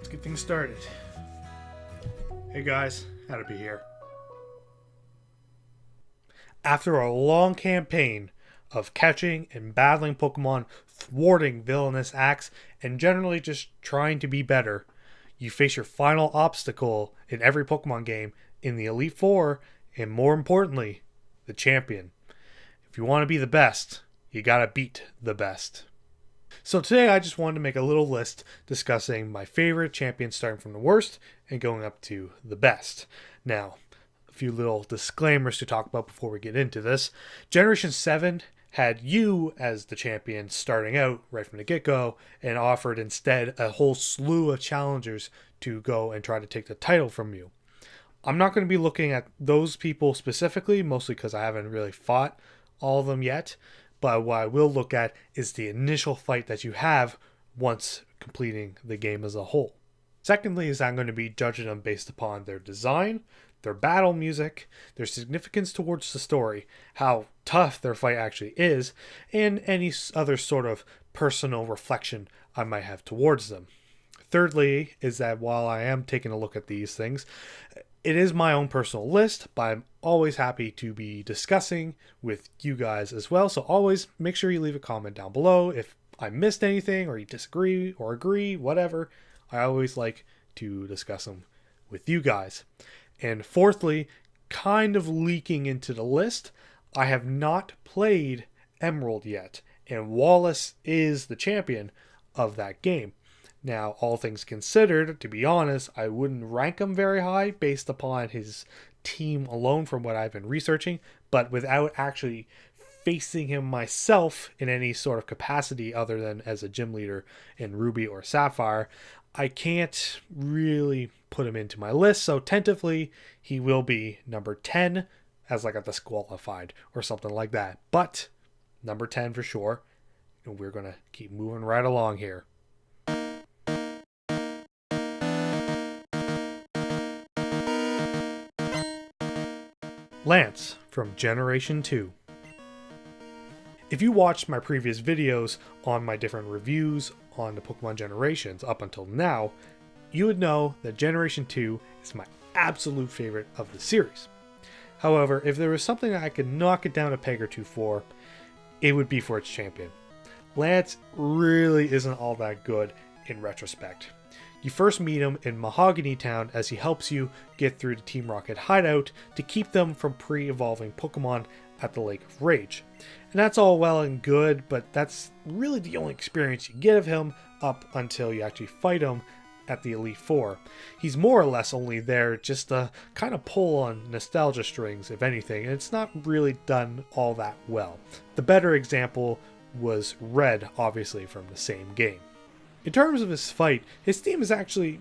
Let's get things started. Hey guys, Hattopy here. After a long campaign of catching and battling Pokemon, thwarting villainous acts, and generally just trying to be better, you face your final obstacle in every Pokemon game in the Elite Four, and more importantly, the champion. If you want to be the best, you gotta beat the best. So today I just wanted to make a little list discussing my favorite champions starting from the worst and going up to the best. Now, a few little disclaimers to talk about before we get into this. Generation 7 had you as the champion starting out right from the get-go and offered instead a whole slew of challengers to go and try to take the title from you. I'm not going to be looking at those people specifically, mostly because I haven't really fought all of them yet. But what I will look at is the initial fight that you have once completing the game as a whole. Secondly is I'm going to be judging them based upon their design, their battle music, their significance towards the story, how tough their fight actually is, and any other sort of personal reflection I might have towards them. Thirdly is that while I am taking a look at these things, it is my own personal list, but I'm always happy to be discussing with you guys as well. So always make sure you leave a comment down below if I missed anything or you disagree or agree, whatever. I always like to discuss them with you guys. And fourthly, kind of leaking into the list, I have not played Emerald yet, and Wallace is the champion of that game. Now, all things considered, to be honest, I wouldn't rank him very high based upon his team alone from what I've been researching, but without actually facing him myself in any sort of capacity other than as a gym leader in Ruby or Sapphire, I can't really put him into my list, so tentatively he will be number 10 as like a disqualified or something like that, but number 10 for sure, and we're going to keep moving right along here. Lance from Generation 2. If you watched my previous videos on my different reviews on the Pokemon generations up until now, you would know that Generation 2 is my absolute favorite of the series. However, if there was something I could knock it down a peg or two for, it would be for its champion. Lance really isn't all that good in retrospect. You first meet him in Mahogany Town as he helps you get through the Team Rocket hideout to keep them from pre-evolving Pokemon at the Lake of Rage. And that's all well and good, but that's really the only experience you get of him up until you actually fight him at the Elite Four. He's more or less only there just to kind of pull on nostalgia strings, if anything, and it's not really done all that well. The better example was Red, obviously from the same game. In terms of his fight, his team is actually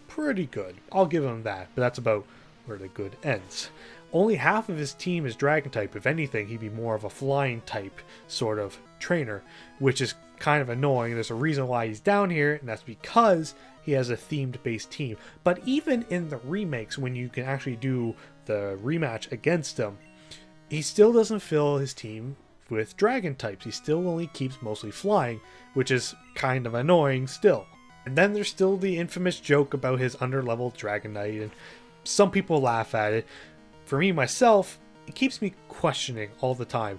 pretty good. I'll give him that, but that's about where the good ends. Only half of his team is Dragon type. If anything, he'd be more of a flying type sort of trainer, which is kind of annoying. There's a reason why he's down here, and that's because he has a themed based team. But even in the remakes, when you can actually do the rematch against him, he still doesn't fill his team with Dragon types. He still only keeps mostly flying, which is kind of annoying still. And then there's still the infamous joke about his underleveled Dragonite, and some people laugh at it. For me, myself, it keeps me questioning all the time.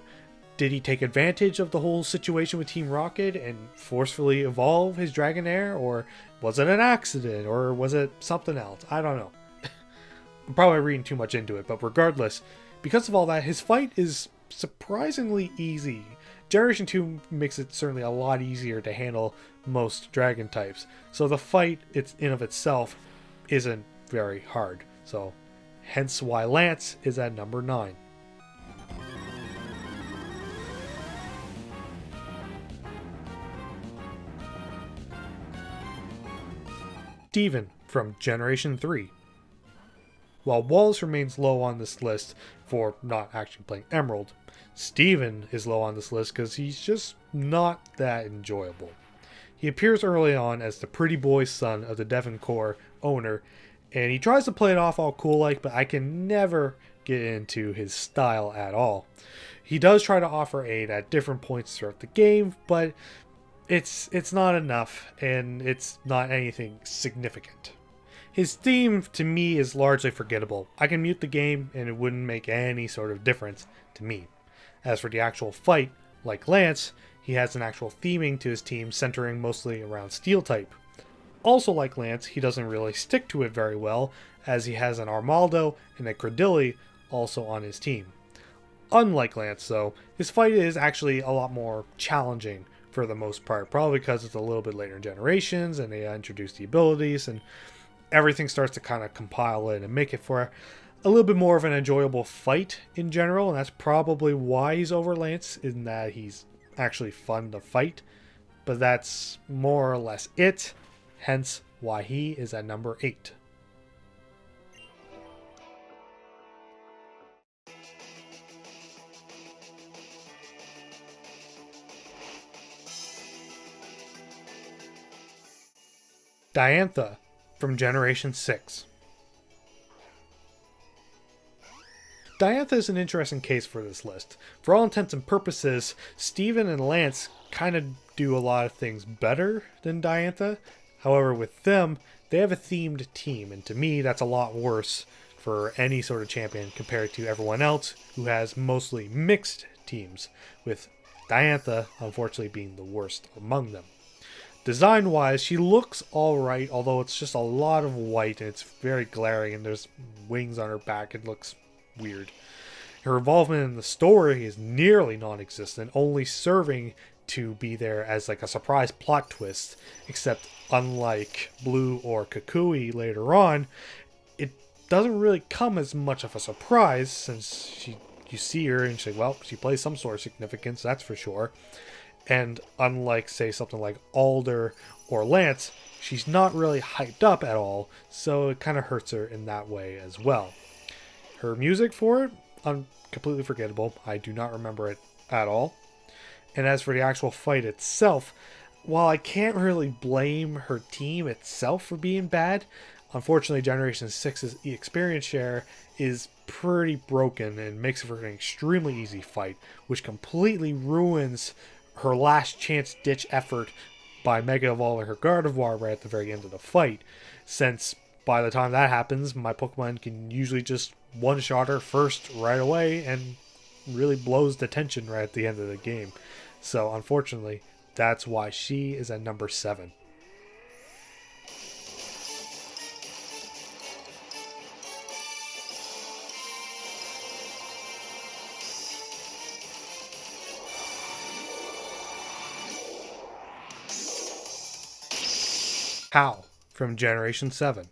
Did he take advantage of the whole situation with Team Rocket and forcefully evolve his Dragonair, or was it an accident, or was it something else? I don't know. I'm probably reading too much into it, but regardless, because of all that, his fight is surprisingly easy. Generation 2 makes it certainly a lot easier to handle most dragon types, so the fight in of itself isn't very hard, so hence why Lance is at number 9. Steven from Generation 3. While Wallace remains low on this list for not actually playing Emerald, Steven is low on this list because he's just not that enjoyable. He appears early on as the pretty boy son of the Devoncore owner, and he tries to play it off all cool like, but I can never get into his style at all. He does try to offer aid at different points throughout the game, but it's not enough, and it's not anything significant. His theme to me is largely forgettable. I can mute the game and it wouldn't make any sort of difference to me. As for the actual fight, like Lance, he has an actual theming to his team centering mostly around Steel type. Also like Lance, he doesn't really stick to it very well, as he has an Armaldo and a Credilli also on his team. Unlike Lance though, his fight is actually a lot more challenging for the most part, probably because it's a little bit later in generations and they introduce the abilities and everything starts to kind of compile in and make it for a little bit more of an enjoyable fight in general, and that's probably why he's over Lance, in that he's actually fun to fight. But that's more or less it, hence why he is at number 8. Diantha from Generation 6. Diantha is an interesting case for this list. For all intents and purposes, Steven and Lance kind of do a lot of things better than Diantha. However, with them, they have a themed team, and to me, that's a lot worse for any sort of champion compared to everyone else who has mostly mixed teams, with Diantha unfortunately being the worst among them. Design-wise, she looks alright, although it's just a lot of white and it's very glaring and there's wings on her back. It looks weird. Her involvement in the story is nearly non-existent, only serving to be there as like a surprise plot twist, except unlike Blue or Kukui later on, it doesn't really come as much of a surprise since you see her and she's like, well, she plays some sort of significance, that's for sure. And unlike, say, something like Alder or Lance, she's not really hyped up at all, so it kind of hurts her in that way as well. Her music for it, completely forgettable. I do not remember it at all. And as for the actual fight itself, while I can't really blame her team itself for being bad, unfortunately Generation 6's experience share is pretty broken and makes it for an extremely easy fight, which completely ruins her last chance ditch effort by Mega Evolving her Gardevoir right at the very end of the fight, since by the time that happens, my Pokemon can usually just one-shot her first right away and really blows the tension right at the end of the game. So unfortunately, that's why she is at number 7. Hal from Generation 7.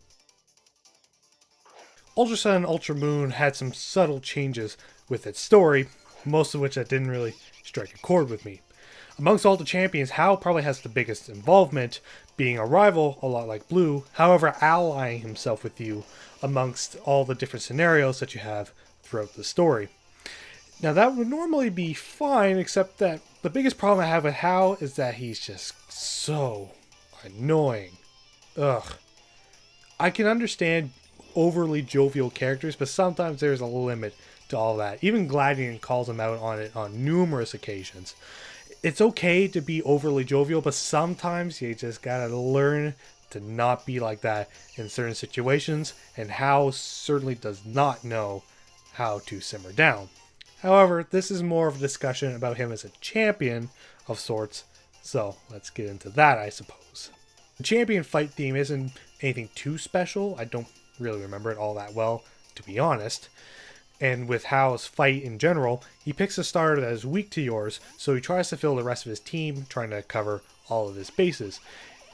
Ultra Sun and Ultra Moon had some subtle changes with its story, most of which that didn't really strike a chord with me. Amongst all the champions, Hal probably has the biggest involvement, being a rival a lot like Blue, however allying himself with you amongst all the different scenarios that you have throughout the story. Now that would normally be fine, except that the biggest problem I have with Hal is that he's just so annoying. Ugh. I can understand overly jovial characters, but sometimes there's a limit to all that. Even Gladian calls him out on it on numerous occasions. It's okay to be overly jovial, but sometimes you just gotta learn to not be like that in certain situations, and Hal certainly does not know how to simmer down. However, this is more of a discussion about him as a champion of sorts, so let's get into that, I suppose. The champion fight theme isn't anything too special. I don't really remember it all that well, to be honest. And with Hal's fight in general, he picks a starter that is weak to yours, so he tries to fill the rest of his team, trying to cover all of his bases.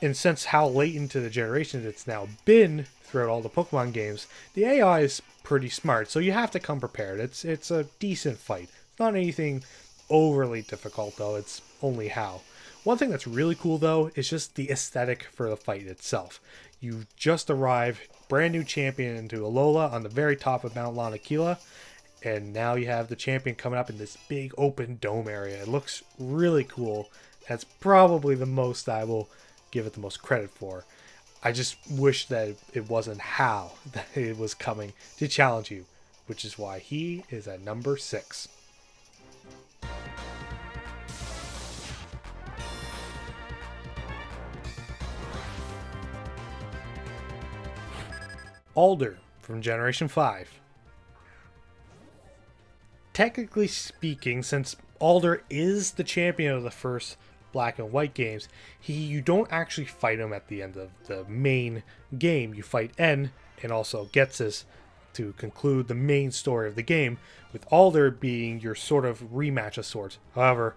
And since how late into the generation it's now been throughout all the Pokemon games, the AI is pretty smart, so you have to come prepared. It's a decent fight. It's not anything overly difficult, though. It's only Hal. One thing that's really cool, though, is just the aesthetic for the fight itself. You just arrived, brand new champion into Alola on the very top of Mount Lanakila, and now you have the champion coming up in this big open dome area. It looks really cool. That's probably the most I will give it the most credit for. I just wish that it wasn't Hal that it was coming to challenge you, which is why he is at number 6. Alder from Generation 5. Technically speaking, since Alder is the champion of the first Black and White games, you don't actually fight him at the end of the main game. You fight N and also Ghetsis to conclude the main story of the game, with Alder being your sort of rematch of sorts. However,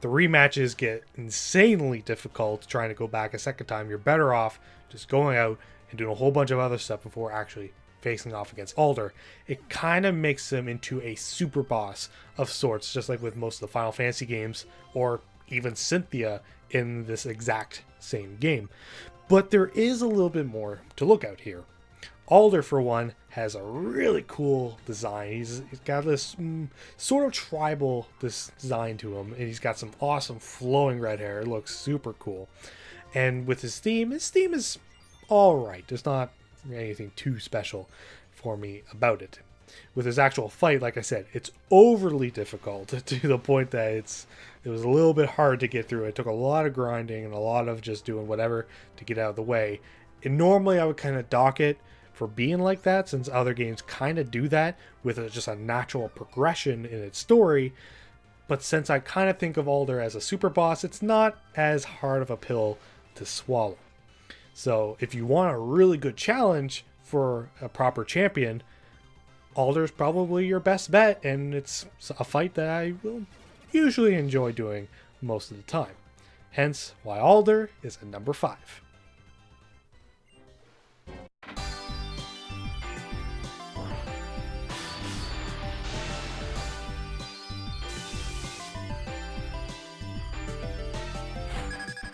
the rematches get insanely difficult trying to go back a second time. You're better off just going out and doing a whole bunch of other stuff before actually facing off against Alder. It kind of makes him into a super boss of sorts, just like with most of the Final Fantasy games, or even Cynthia in this exact same game. But there is a little bit more to look out here. Alder, for one, has a really cool design. He's got this sort of tribal design to him, and he's got some awesome flowing red hair. It looks super cool. And with his theme is alright. There's not anything too special for me about it. With his actual fight, like I said, it's overly difficult to the point that it was a little bit hard to get through. It took a lot of grinding and a lot of just doing whatever to get out of the way. And normally I would kind of dock it for being like that, since other games kind of do that with just a natural progression in its story. But since I kind of think of Alder as a super boss, it's not as hard of a pill to swallow. So if you want a really good challenge for a proper champion, Alder's probably your best bet, and it's a fight that I will usually enjoy doing most of the time. Hence why Alder is at number 5.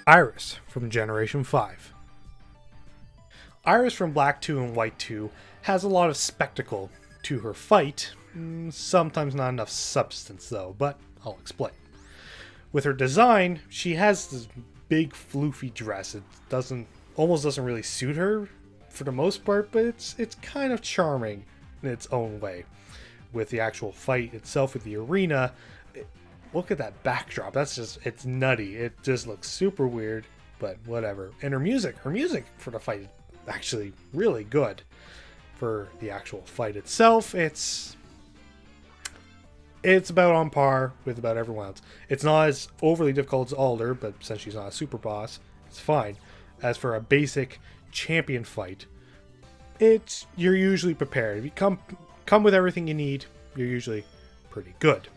Iris from Generation 5. Iris from Black 2 and White 2 has a lot of spectacle to her fight, sometimes not enough substance though, but I'll explain. With her design, she has this big floofy dress. It almost doesn't really suit her for the most part, but it's kind of charming in its own way. With the actual fight itself, with the arena, look at that backdrop. It's nutty. It just looks super weird, but whatever. And her music for the fight is actually really good. For the actual fight itself, it's about on par with about everyone else. It's not as overly difficult as Alder, but since she's not a super boss, it's fine. As for a basic champion fight, you're usually prepared. If you come with everything you need, you're usually pretty good.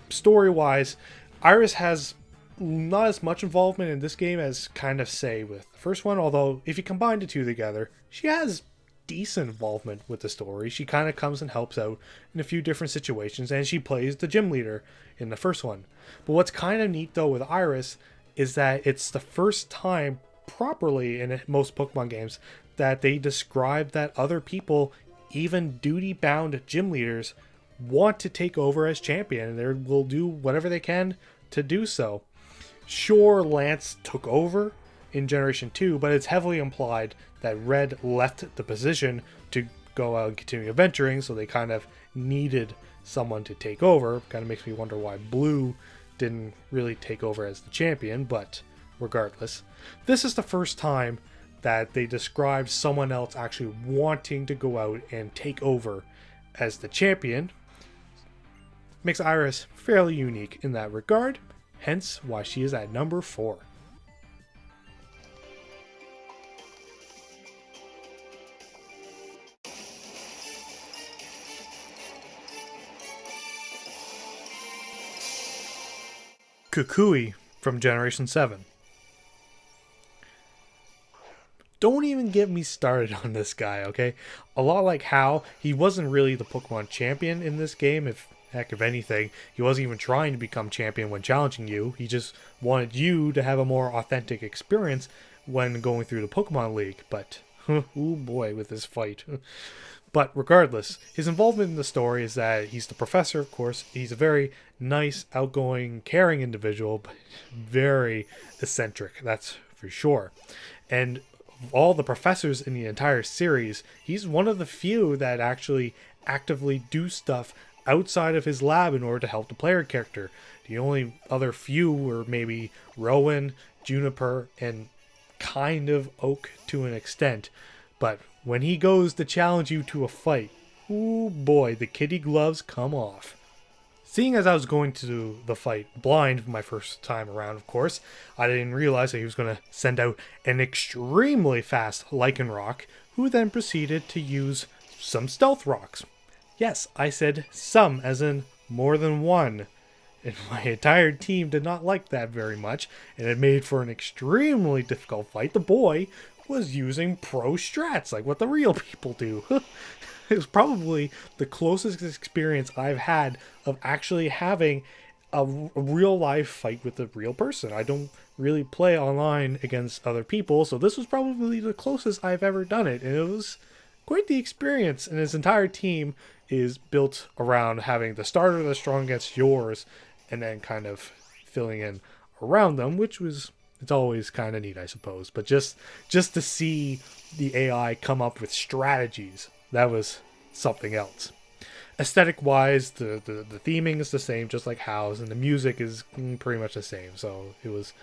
Story-wise, Iris has not as much involvement in this game as kind of say with the first one, although if you combine the two together, she has decent involvement with the story. She kind of comes and helps out in a few different situations, and she plays the gym leader in the first one. But what's kind of neat though with Iris is that it's the first time properly in most Pokemon games that they describe that other people, even duty-bound gym leaders, want to take over as champion, and they will do whatever they can to do so. Sure, Lance took over in Generation 2, but it's heavily implied that Red left the position to go out and continue adventuring, so they kind of needed someone to take over. Kind of makes me wonder why Blue didn't really take over as the champion, but regardless. This is the first time that they describe someone else actually wanting to go out and take over as the champion. Makes Iris fairly unique in that regard, hence why she is at number 4. Kukui from Generation 7. Don't even get me started on this guy, okay? A lot like Hal, he wasn't really the Pokemon champion in this game. If anything, he wasn't even trying to become champion when challenging you. He just wanted you to have a more authentic experience when going through the Pokemon League. But, oh boy, with this fight. But regardless, his involvement in the story is that he's the professor, of course. He's a very nice, outgoing, caring individual, but very eccentric, that's for sure. And of all the professors in the entire series, he's one of the few that actually actively do stuff outside of his lab in order to help the player character. The only other few were maybe Rowan, Juniper, and kind of Oak to an extent. But when he goes to challenge you to a fight, ooh boy, the kitty gloves come off. Seeing as I was going to the fight blind my first time around, of course, I didn't realize that he was going to send out an extremely fast Lycanroc, who then proceeded to use some Stealth Rocks. Yes, I said some, as in more than one. And my entire team did not like that very much, and it made for an extremely difficult fight. The boy was using pro strats, like what the real people do. It was probably the closest experience I've had of actually having a real life fight with a real person. I don't really play online against other people, so this was probably the closest I've ever done it, and it was quite the experience. And his entire team is built around having the starter that's strong against yours, and then kind of filling in around them, which was, it's always kind of neat, I suppose. But just to see the AI come up with strategies, that was something else. Aesthetic wise, the theming is the same, just like House, and the music is pretty much the same, so it was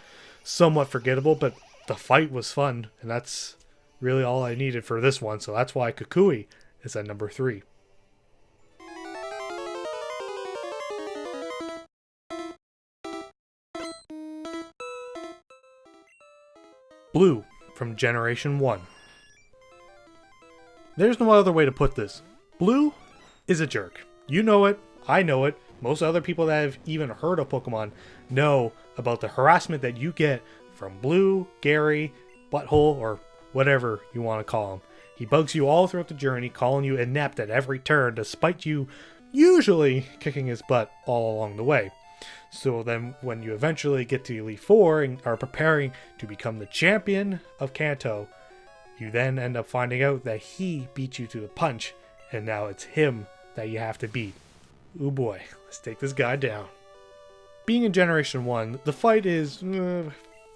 somewhat forgettable, but the fight was fun, and that's really all I needed for this one, so that's why Kukui is at number 3. Blue from Generation 1. There's no other way to put this. Blue is a jerk. You know it. I know it. Most other people that have even heard of Pokemon know about the harassment that you get from Blue, Gary, Butthole, or whatever you want to call him. He bugs you all throughout the journey, calling you inept at every turn, despite you usually kicking his butt all along the way. So then when you eventually get to Elite Four and are preparing to become the champion of Kanto, you then end up finding out that he beat you to the punch, and now it's him that you have to beat. Ooh boy, let's take this guy down. Being in Generation 1, the fight is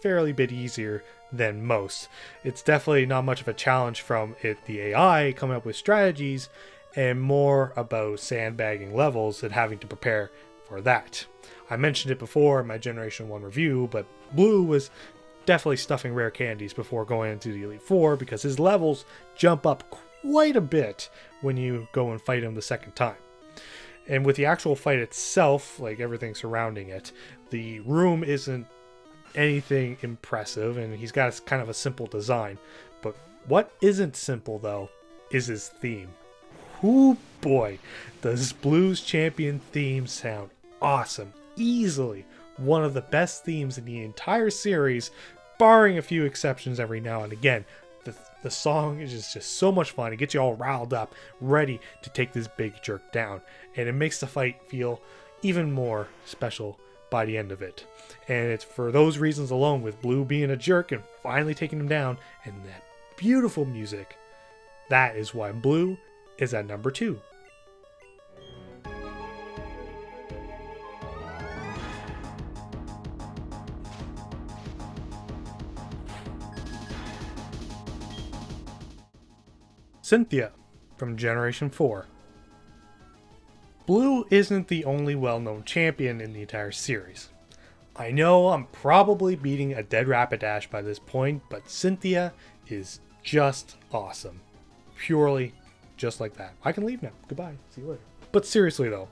fairly bit easier than most. It's definitely not much of a challenge from the AI coming up with strategies, and more about sandbagging levels and having to prepare for that. I mentioned it before in my Generation 1 review, but Blue was definitely stuffing rare candies before going into the Elite Four, because his levels jump up quite a bit when you go and fight him the second time. And with the actual fight itself, like everything surrounding it, the room isn't anything impressive, and he's got kind of a simple design. But what isn't simple, though, is his theme. Ooh boy, does Blue's Champion theme sound awesome. Easily one of the best themes in the entire series, barring a few exceptions every now and again. The song is just so much fun. It gets you all riled up, ready to take this big jerk down. And it makes the fight feel even more special by the end of it. And it's for those reasons alone, with Blue being a jerk and finally taking him down, and that beautiful music, that is why Blue is at number 2. Cynthia from Generation 4. Blue isn't the only well-known champion in the entire series. I know I'm probably beating a dead Rapidash by this point, but Cynthia is just awesome. Purely just like that. I can leave now. Goodbye. See you later. But seriously though,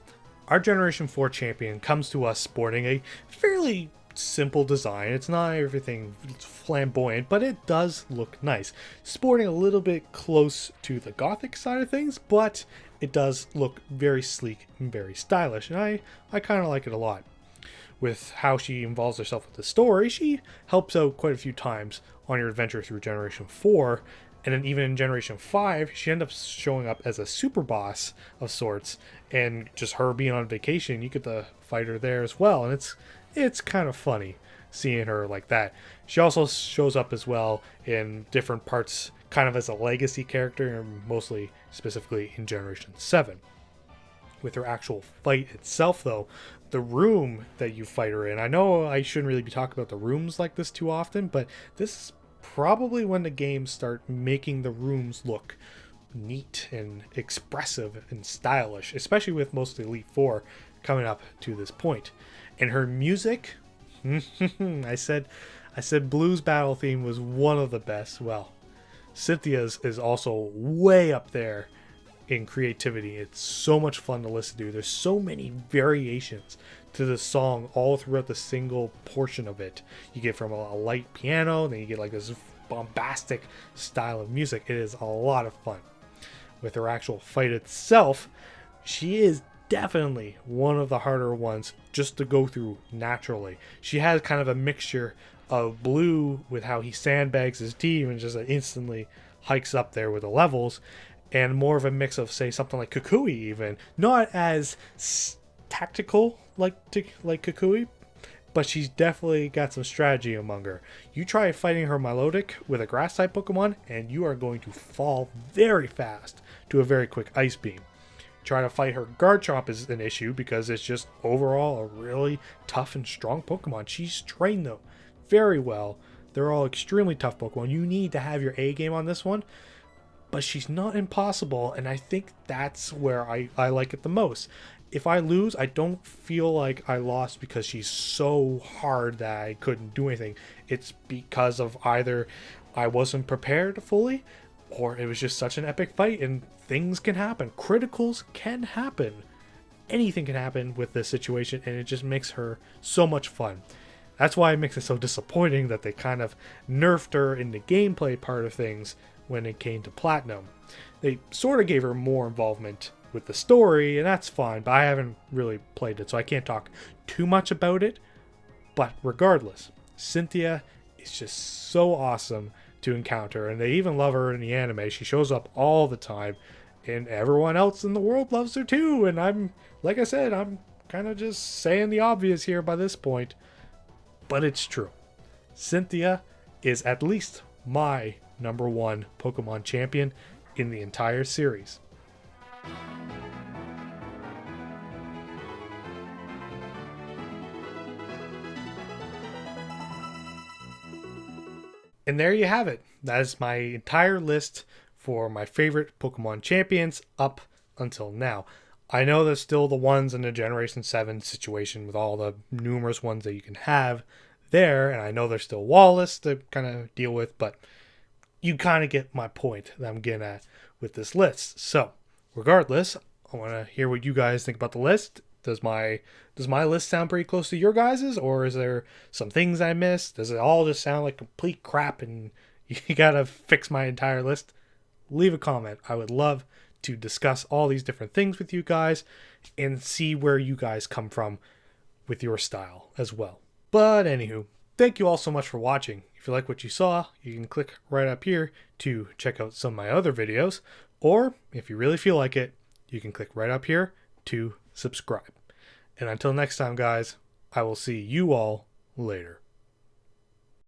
our Generation 4 champion comes to us sporting a fairly simple design. It's not everything flamboyant, but it does look nice. Sporting a little bit close to the gothic side of things, but it does look very sleek and very stylish, and I kind of like it a lot. With how she involves herself with the story, she helps out quite a few times on your adventure through Generation 4, and then even in Generation 5, she ends up showing up as a super boss of sorts, and just her being on vacation, you get to fight her there as well, and it's kind of funny seeing her like that. She also shows up as well in different parts, kind of as a legacy character, and mostly specifically in Generation 7. With her actual fight itself, though, the room that you fight her in, I know I shouldn't really be talking about the rooms like this too often, but this is probably when the games start making the rooms look neat and expressive and stylish, especially with most of the Elite Four coming up to this point. And her music, I said Blue's battle theme was one of the best. Well, Cynthia's is also way up there in creativity. It's so much fun to listen to. There's so many variations to the song all throughout the single portion of it. You get from a light piano, then you get like this bombastic style of music. It is a lot of fun. With her actual fight itself, she is definitely one of the harder ones just to go through naturally. She has kind of a mixture of Blue with how he sandbags his team and just instantly hikes up there with the levels, and more of a mix of, say, something like Kukui even. Not as tactical like Kukui, but she's definitely got some strategy among her. You try fighting her Milotic with a grass type Pokemon and you are going to fall very fast to a very quick Ice Beam. Trying to fight her Garchomp is an issue because it's just overall a really tough and strong Pokemon. She's trained though very well. They're all extremely tough Pokemon. You need to have your A game on this one, but she's not impossible, and I think that's where I like it the most. If I lose, I don't feel like I lost because she's so hard that I couldn't do anything. It's because of either I wasn't prepared fully, or it was just such an epic fight, and things can happen. Criticals can happen. Anything can happen with this situation, and it just makes her so much fun. That's why it makes it so disappointing that they kind of nerfed her in the gameplay part of things when it came to Platinum. They sort of gave her more involvement with the story, and that's fine, but I haven't really played it, so I can't talk too much about it. But regardless, Cynthia is just so awesome to encounter, and they even love her in the anime. She shows up all the time, and everyone else in the world loves her too, and I'm, like I said, I'm kind of just saying the obvious here by this point, but it's true. Cynthia is at least my #1 Pokemon champion in the entire series. And there you have it. That is my entire list for my favorite Pokemon champions up until now. I know there's still the ones in the Generation 7 situation with all the numerous ones that you can have there, and I know there's still Wallace to kind of deal with, but you kind of get my point that I'm getting at with this list. So, regardless, I want to hear what you guys think about the list. Does my list sound pretty close to your guys's, or is there some things I missed? Does it all just sound like complete crap and you gotta fix my entire list? Leave a comment. I would love to discuss all these different things with you guys and see where you guys come from with your style as well. But anywho, thank you all so much for watching. If you like what you saw, you can click right up here to check out some of my other videos, or if you really feel like it, you can click right up here to subscribe. And until next time, guys, I will see you all later.